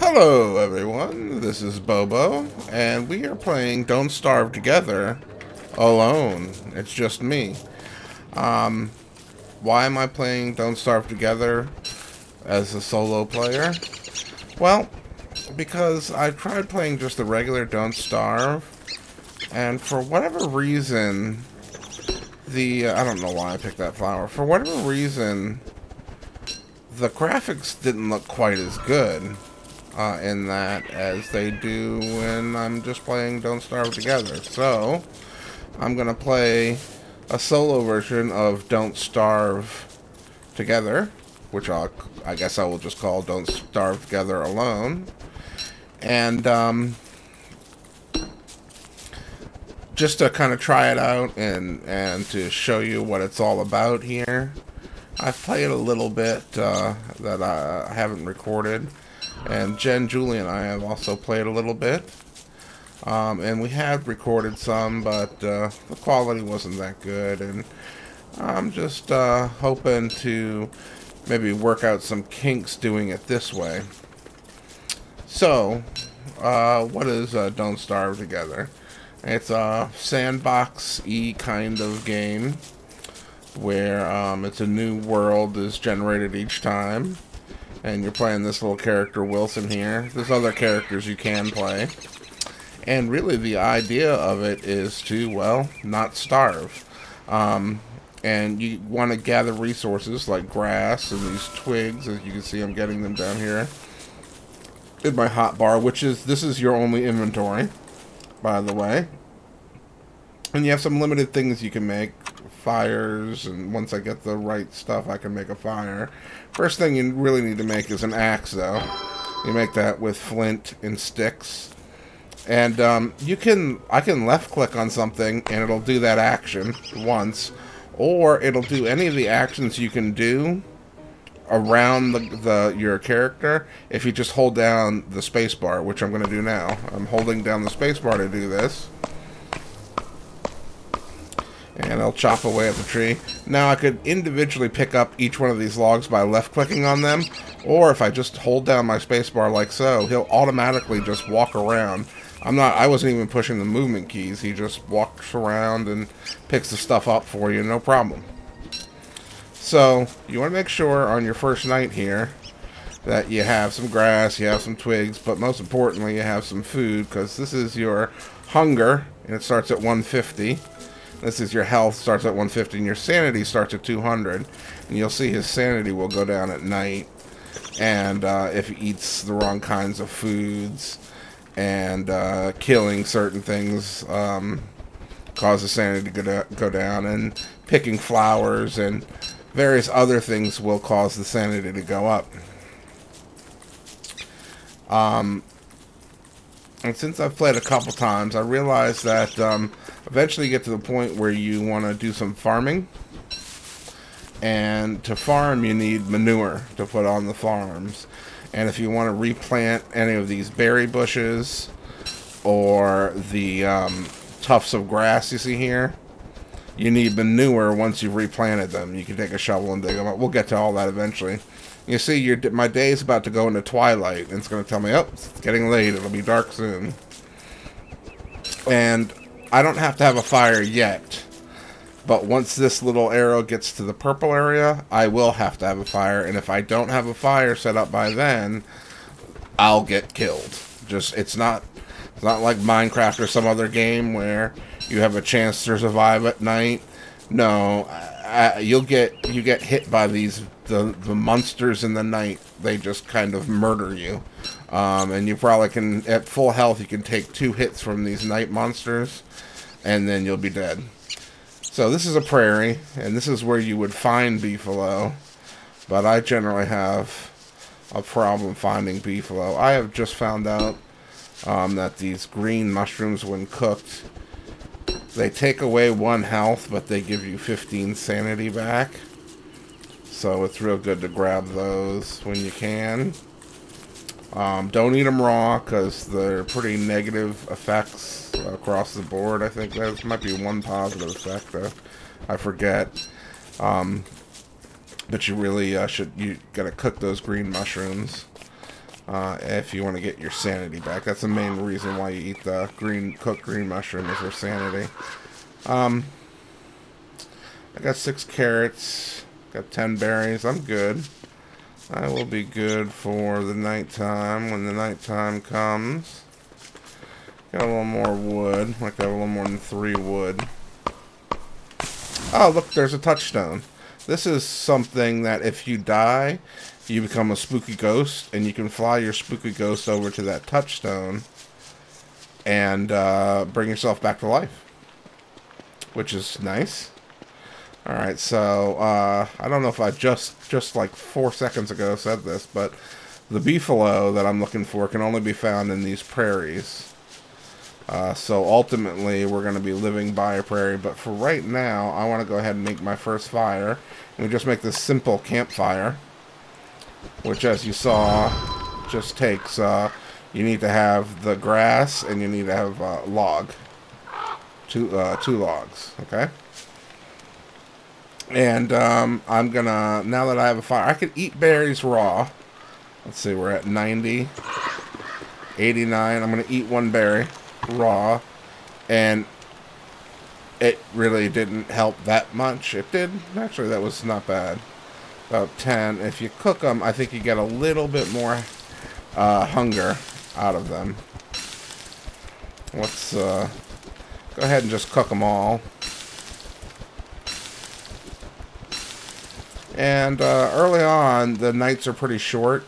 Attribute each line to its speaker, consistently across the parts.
Speaker 1: Hello everyone, this is Bobo, and we are playing Don't Starve Together alone. It's just me. Why am I playing Don't Starve Together as a solo player? Well, because I tried playing just the regular Don't Starve, and for whatever reason, I don't know why I picked that flower. For whatever reason, the graphics didn't look quite as good in that as they do when I'm just playing Don't Starve Together. So I'm gonna play a solo version of Don't Starve Together, which I guess I will just call Don't Starve Together Alone, and just to kind of try it out and to show you what it's all about here. I've played a little bit that I haven't recorded, and Jen, Julie, and I have also played a little bit, and we had recorded some, but the quality wasn't that good, and I'm just hoping to maybe work out some kinks doing it this way. So, what is Don't Starve Together? It's a sandbox-y kind of game where it's a new world is generated each time, and you're playing this little character Wilson here. There's other characters you can play, and really the idea of it is to, well, not starve. And you want to gather resources like grass and these twigs. As you can see, I'm getting them down here in my hotbar, this is your only inventory, by the way. And you have some limited things you can make. Fires, and once I get the right stuff, I can make a fire. First thing you really need to make is an axe, though. You make that with flint and sticks. And I can left click on something and it'll do that action once, or it'll do any of the actions you can do around your character if you just hold down the space bar, which I'm going to do now. I'm holding down the space bar to do this, and I'll chop away at the tree. Now I could individually pick up each one of these logs by left clicking on them, or if I just hold down my spacebar like so, he'll automatically just walk around. I wasn't even pushing the movement keys. He just walks around and picks the stuff up for you, no problem. So you want to make sure on your first night here that you have some grass, you have some twigs, but most importantly you have some food, because this is your hunger, and it starts at 150. This is your health, starts at 150, and your sanity starts at 200. And you'll see his sanity will go down at night, and if he eats the wrong kinds of foods, and killing certain things causes sanity to go down, and picking flowers and various other things will cause the sanity to go up. And since I've played a couple times, I realized that eventually you get to the point where you want to do some farming. And to farm, you need manure to put on the farms. And if you want to replant any of these berry bushes or the tufts of grass you see here, you need manure once you've replanted them. You can take a shovel and dig them up. We'll get to all that eventually. You see, my day is about to go into twilight, and it's going to tell me, oh, it's getting late, it'll be dark soon. And I don't have to have a fire yet, but once this little arrow gets to the purple area, I will have to have a fire, and if I don't have a fire set up by then, I'll get killed. It's not like Minecraft or some other game where you have a chance to survive at night. No, you get hit by the monsters in the night. They just kind of murder you, and you probably can, at full health, you can take 2 hits from these night monsters, and then you'll be dead. So this is a prairie, and this is where you would find Beefalo, but I generally have a problem finding Beefalo. I have just found out that these green mushrooms, when cooked, they take away 1 health, but they give you 15 sanity back. So it's real good to grab those when you can. Don't eat them raw, because they're pretty negative effects across the board. I think there might be one positive effect, I forget. But you really you gotta cook those green mushrooms. if you want to get your sanity back. That's the main reason why you eat the cooked green mushroom, is for sanity. I got 6 carrots, got 10 berries. I'm good. I will be good for the nighttime. When the nighttime comes, got a little more wood. Like, I have a little more than 3 wood. Oh, look, there's a touchstone. This is something that if you die, you become a spooky ghost, and you can fly your spooky ghost over to that touchstone and bring yourself back to life, which is nice. Alright, so I don't know if I just like 4 seconds ago said this, but the beefalo that I'm looking for can only be found in these prairies. So ultimately, we're going to be living by a prairie. But for right now, I want to go ahead and make my first fire. And we just make this simple campfire, which, as you saw, just takes, you need to have the grass, and you need to have log. Two logs, okay? And I'm going to, now that I have a fire, I could eat berries raw. Let's see, we're at 90, 89. I'm going to eat 1 berry raw, and it really didn't help that much. It did, actually, that was not bad. About 10. If you cook them, I think you get a little bit more hunger out of them. Let's go ahead and just cook them all. And early on, the nights are pretty short,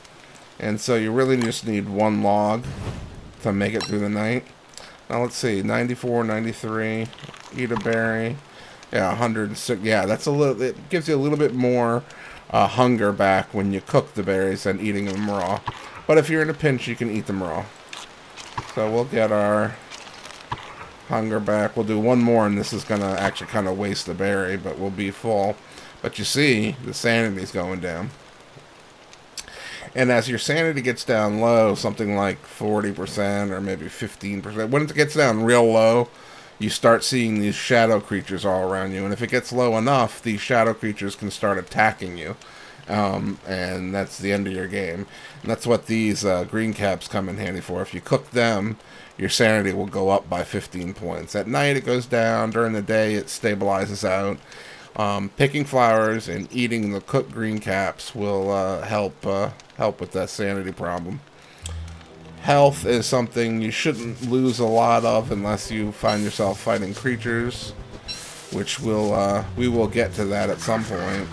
Speaker 1: and so you really just need 1 log to make it through the night. Now let's see, 94, 93, eat a berry, yeah, 106, yeah, that's a little, it gives you a little bit more hunger back when you cook the berries than eating them raw. But if you're in a pinch, you can eat them raw. So we'll get our hunger back. We'll do 1 more, and this is going to actually kind of waste the berry, but we'll be full. But you see, the sanity's going down. And as your sanity gets down low, something like 40% or maybe 15%, when it gets down real low, you start seeing these shadow creatures all around you. And if it gets low enough, these shadow creatures can start attacking you. And that's the end of your game. And that's what these green caps come in handy for. If you cook them, your sanity will go up by 15 points. At night, it goes down. During the day, it stabilizes out. Picking flowers and eating the cooked green caps will help with that sanity problem. Health is something you shouldn't lose a lot of unless you find yourself fighting creatures, which we will get to that at some point.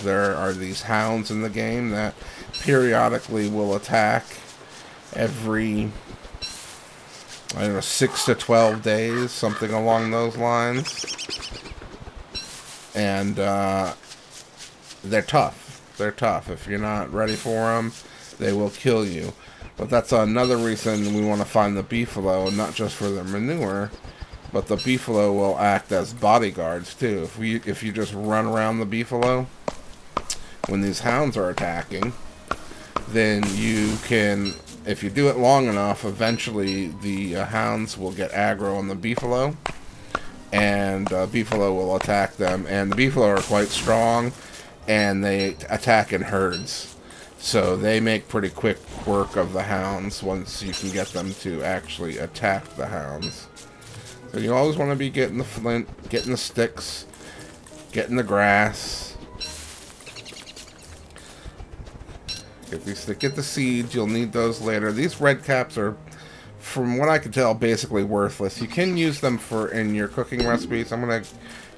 Speaker 1: There are these hounds in the game that periodically will attack every, I don't know, 6 to 12 days, something along those lines. And they're tough. They're tough. If you're not ready for them, they will kill you. But that's another reason we want to find the beefalo, not just for their manure, but the beefalo will act as bodyguards too. If you just run around the beefalo when these hounds are attacking, then you can, if you do it long enough, eventually the hounds will get aggro on the beefalo, and beefalo will attack them. And the beefalo are quite strong, and they attack in herds, so they make pretty quick work of the hounds once you can get them to actually attack the hounds. So you always want to be getting the flint, getting the sticks, getting the grass. Get the seeds. You'll need those later. These red caps are, from what I can tell, basically worthless. You can use them in your cooking recipes. I'm gonna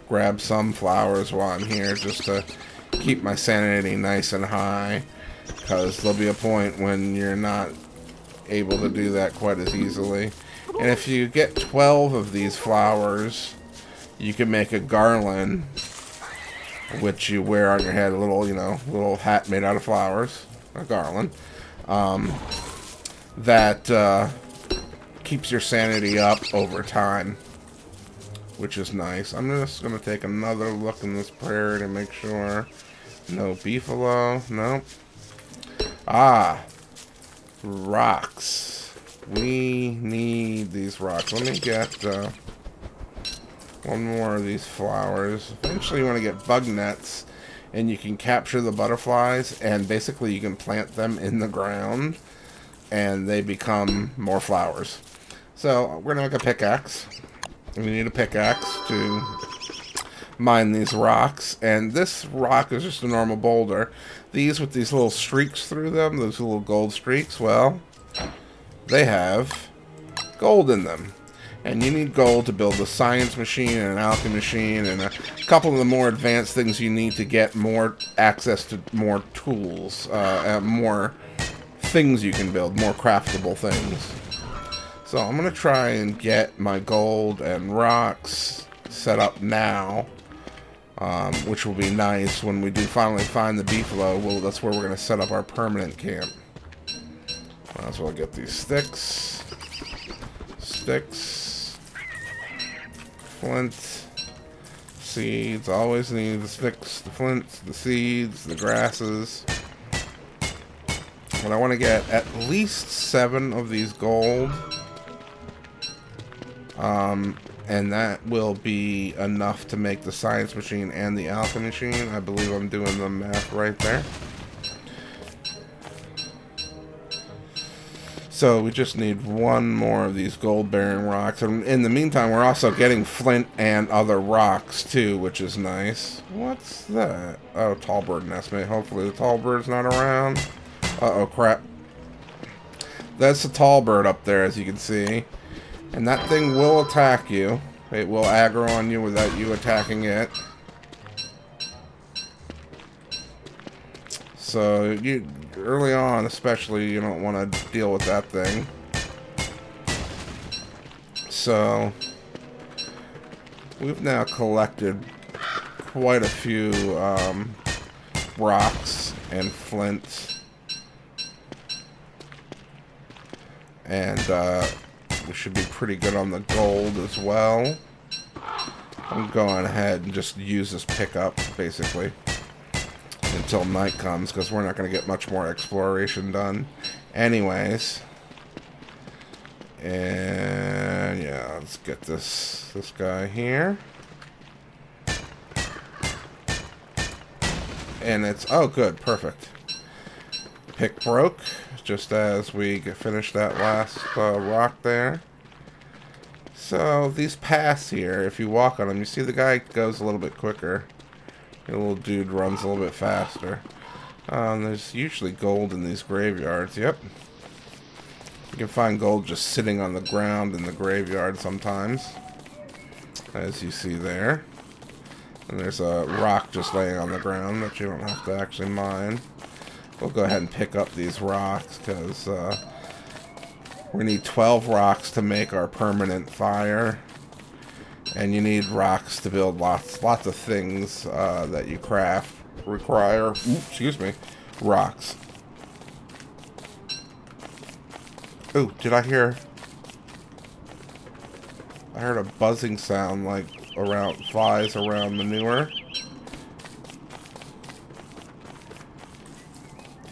Speaker 1: grab some flowers while I'm here just to keep my sanity nice and high, because there'll be a point when you're not able to do that quite as easily. And if you get 12 of these flowers, you can make a garland, which you wear on your head, a little, little hat made out of flowers, a garland, that keeps your sanity up over time, which is nice. I'm just going to take another look in this prairie to make sure. No beefalo. Nope. Ah. Rocks. We need these rocks. Let me get 1 more of these flowers. Eventually you want to get bug nets and you can capture the butterflies, and basically you can plant them in the ground, and they become more flowers. So we're going to make a pickaxe. We need a pickaxe to mine these rocks, and this rock is just a normal boulder. These with these little streaks through them, those little gold streaks, well, they have gold in them. And you need gold to build a science machine and an alchemy machine and a couple of the more advanced things you need to get more access to more tools, more things you can build, more craftable things. So I'm going to try and get my gold and rocks set up now, which will be nice when we do finally find the Beefalo. Well, that's where we're going to set up our permanent camp. Might as well get these sticks, flint, seeds. Always need the sticks, the flint, the seeds, the grasses. But I want to get at least 7 of these gold. And that will be enough to make the science machine and the alchemy machine. I believe I'm doing the math right there. So we just need 1 more of these gold-bearing rocks. And in the meantime, we're also getting flint and other rocks, too, which is nice. What's that? Oh, tall bird nest, mate. Hopefully the tall bird's not around. Uh-oh, crap. That's the tall bird up there, as you can see. And that thing will attack you. It will aggro on you without you attacking it. So, early on especially, you don't want to deal with that thing. So, we've now collected quite a few rocks and flint. And we should be pretty good on the gold as well. I'm going ahead and just use this pickup, basically, until night comes, because we're not going to get much more exploration done anyways. And yeah, let's get this guy here. And it's, oh good, perfect. Pick broke just as we finished that last rock there. So these paths here, if you walk on them, you see the guy goes a little bit quicker. The little dude runs a little bit faster. There's usually gold in these graveyards. Yep. You can find gold just sitting on the ground in the graveyard sometimes, as you see there. And there's a rock just laying on the ground that you don't have to actually mine. We'll go ahead and pick up these rocks, because we need 12 rocks to make our permanent fire. And you need rocks to build lots of things that you craft require, excuse me, rocks. Ooh, did I hear? I heard a buzzing sound like around flies around manure.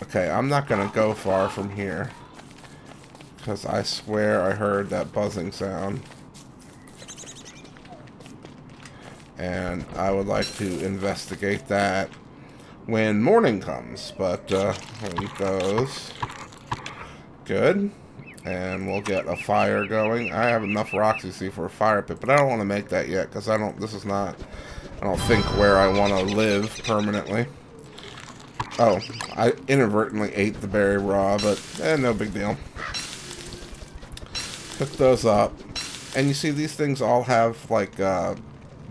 Speaker 1: Okay, I'm not gonna go far from here, because I swear I heard that buzzing sound. And I would like to investigate that when morning comes. But when it goes, good. And we'll get a fire going. I have enough rocks, you see, for a fire pit, but I don't want to make that yet, because this is not, I don't think, where I want to live permanently. Oh, I inadvertently ate the berry raw, but no big deal. Pick those up. And you see, these things all have, like,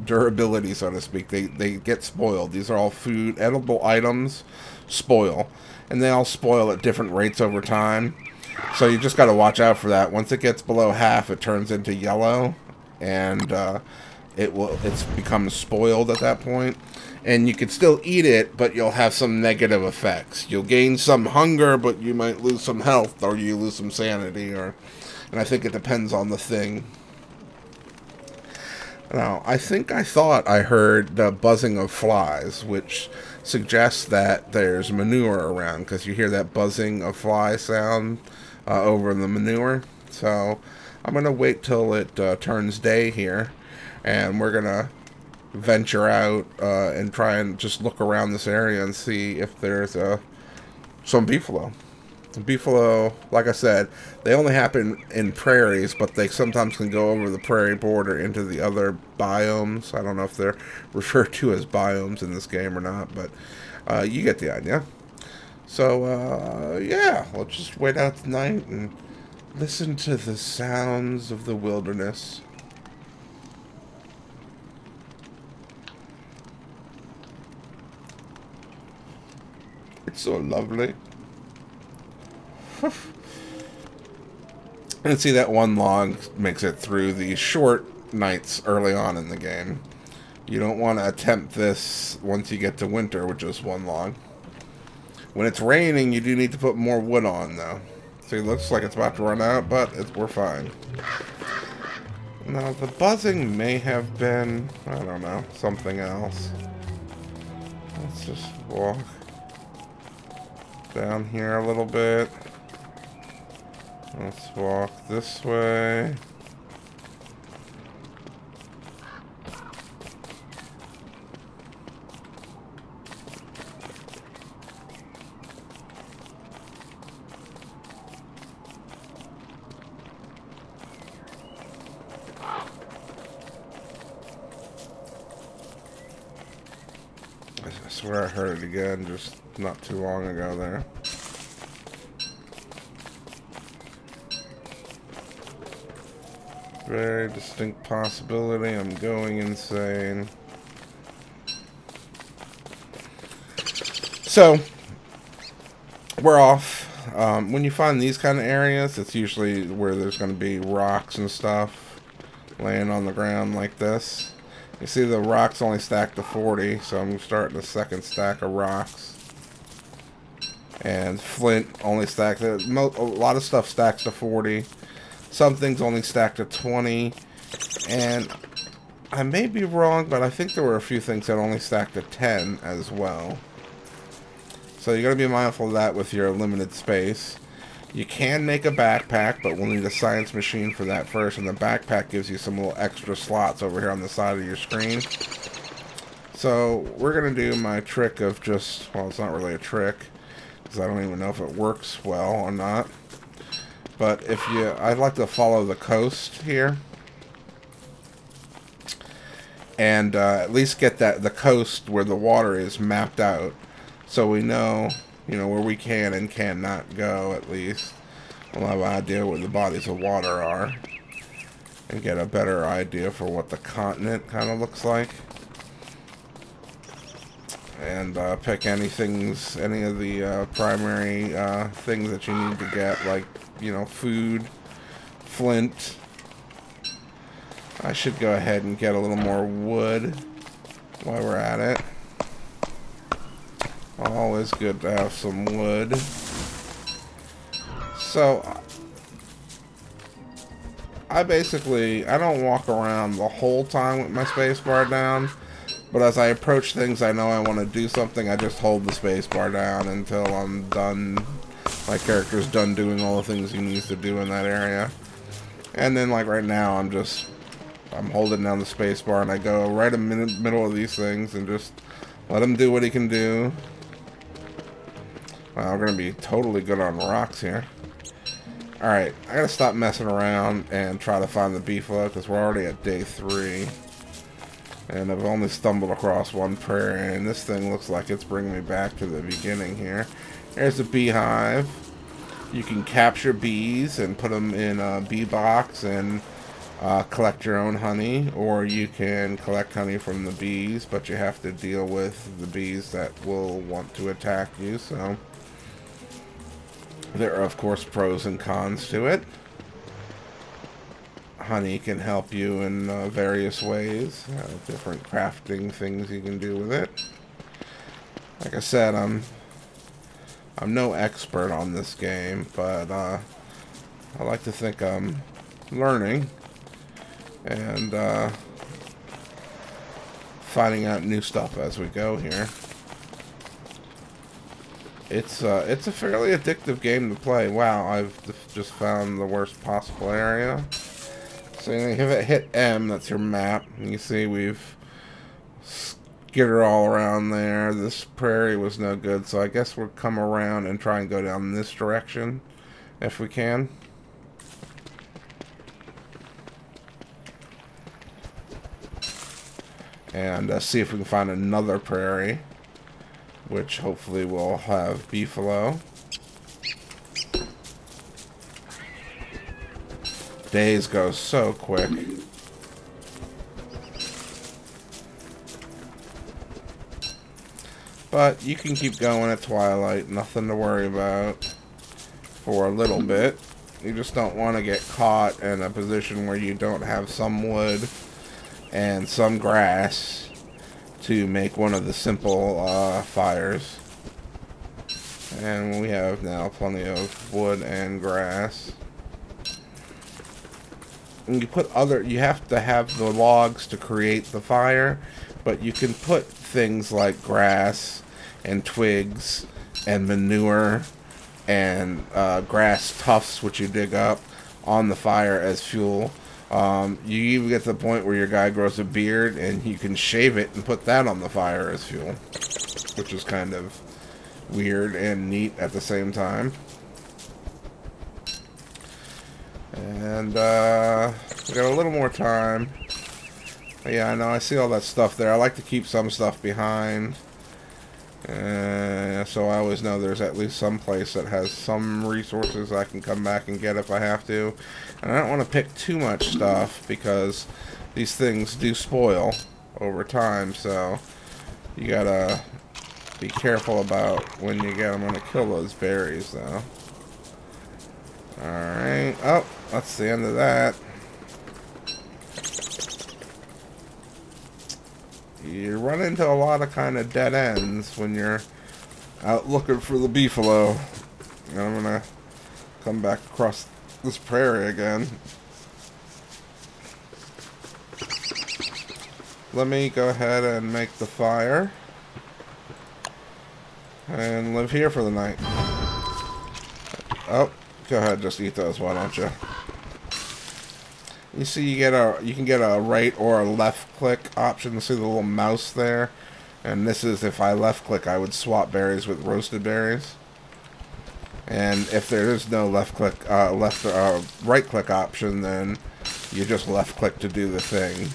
Speaker 1: durability, so to speak. They get spoiled. These are all food, edible items, spoil. And they all spoil at different rates over time. So you just got to watch out for that. Once it gets below half, it turns into yellow. And it's become spoiled at that point. And you can still eat it, but you'll have some negative effects. You'll gain some hunger, but you might lose some health, or you lose some sanity, and I think it depends on the thing. Now, I thought I heard the buzzing of flies, which suggests that there's manure around, because you hear that buzzing of fly sound over the manure. So I'm going to wait till it turns day here, and we're going to venture out and try and just look around this area and see if there's some beefalo. Beefalo, like I said, they only happen in prairies, but they sometimes can go over the prairie border into the other biomes. I don't know if they're referred to as biomes in this game or not, but you get the idea. So, yeah, let's just wait out tonight and listen to the sounds of the wilderness. It's so lovely. And see, that one log makes it through the short nights early on in the game. You don't want to attempt this once you get to winter, which is one log. When it's raining, you do need to put more wood on, though. See, it looks like it's about to run out, but we're fine. Now, the buzzing may have been, I don't know, something else. Let's just walk down here a little bit. Let's walk this way. I swear I heard it again just not too long ago there. Very distinct possibility. I'm going insane. So, we're off. When you find these kind of areas, it's usually where there's going to be rocks and stuff laying on the ground like this. You see the rocks only stack to 40, so I'm starting the second stack of rocks. And flint only stacks to... A lot of stuff stacks to 40. Some things only stack to 20. And I may be wrong, but I think there were a few things that only stacked to 10 as well. So you got to be mindful of that with your limited space. You can make a backpack, but we'll need a science machine for that first. And the backpack gives you some little extra slots over here on the side of your screen. So we're going to do my trick of just... Well, it's not really a trick, because I don't even know if it works well or not. But if you... I'd like to follow the coast here. And at least get the coast where the water is mapped out. So we know... You know, where we can and cannot go, at least. We'll have an idea where the bodies of water are. And get a better idea for what the continent kind of looks like. And pick any of the primary things that you need to get, like, you know, food, flint. I should go ahead and get a little more wood while we're at it. Always good to have some wood. So, I don't walk around the whole time with my spacebar down, but as I approach things I know I want to do something, I just hold the spacebar down until I'm done, my character's done doing all the things he needs to do in that area. And then, like right now, I'm holding down the spacebar and I go right in the middle of these things and just let him do what he can do. Wow, we're going to be totally good on rocks here. Alright, I gotta stop messing around and try to find the Beefalo, because we're already at day 3. And I've only stumbled across one prairie, and this thing looks like it's bringing me back to the beginning here. There's a beehive. You can capture bees and put them in a bee box and collect your own honey, or you can collect honey from the bees, but you have to deal with the bees that will want to attack you, so... There are, of course, pros and cons to it. Honey can help you in various ways. Different crafting things you can do with it. Like I said, I'm no expert on this game, but I like to think I'm learning and finding out new stuff as we go here. It's a fairly addictive game to play. Wow, I've just found the worst possible area. So if it hit M, that's your map. And you see we've skitter all around there. This prairie was no good, so I guess we'll come around and try and go down this direction if we can. And see if we can find another prairie, which hopefully will have beefalo. Days go so quick. But you can keep going at twilight, nothing to worry about for a little bit. You just don't want to get caught in a position where you don't have some wood and some grass to make one of the simple fires. And we have now plenty of wood and grass. And you have to have the logs to create the fire, but you can put things like grass and twigs and manure and grass tufts, which you dig up, on the fire as fuel. You even get to the point where your guy grows a beard and you can shave it and put that on the fire as fuel, which is kind of weird and neat at the same time. And we got a little more time. Yeah, I know, I see all that stuff there. I like to keep some stuff behind. So I always know there's at least some place that has some resources I can come back and get if I have to. And I don't want to pick too much stuff because these things do spoil over time, so you gotta be careful about when you get them. I'm gonna kill those berries though. Alright, oh, that's the end of that. You run into a lot of kind of dead ends when you're out looking for the beefalo. And I'm gonna come back across this prairie again. Let me go ahead and make the fire and live here for the night. Oh, go ahead, just eat those, why don't you? You see, you can get a right or a left click option. See the little mouse there, and this is if I left click, I would swap berries with roasted berries. And if there is no left click, right click option, then you just left click to do the thing.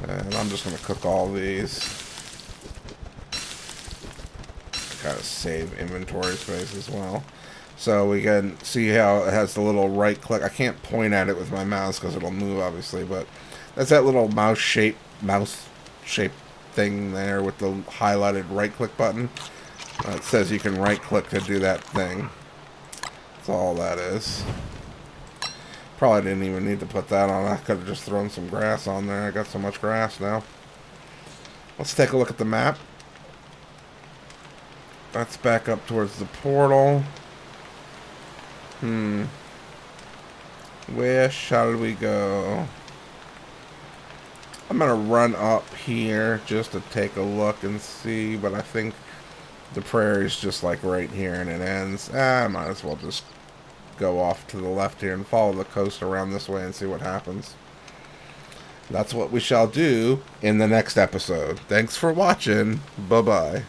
Speaker 1: And I'm just gonna cook all these. Gotta save inventory space as well. So we can see how it has the little right click. I can't point at it with my mouse because it'll move obviously, but that's that little mouse shape thing there with the highlighted right click button. It says you can right click to do that thing. That's all that is. Probably didn't even need to put that on. I could have just thrown some grass on there. I got so much grass now. Let's take a look at the map. That's back up towards the portal. Where shall we go? I'm gonna run up here just to take a look and see, but I think the prairie's just like right here and it ends. I might as well just go off to the left here and follow the coast around this way and see what happens. That's what we shall do in the next episode. Thanks for watching. Bye-bye.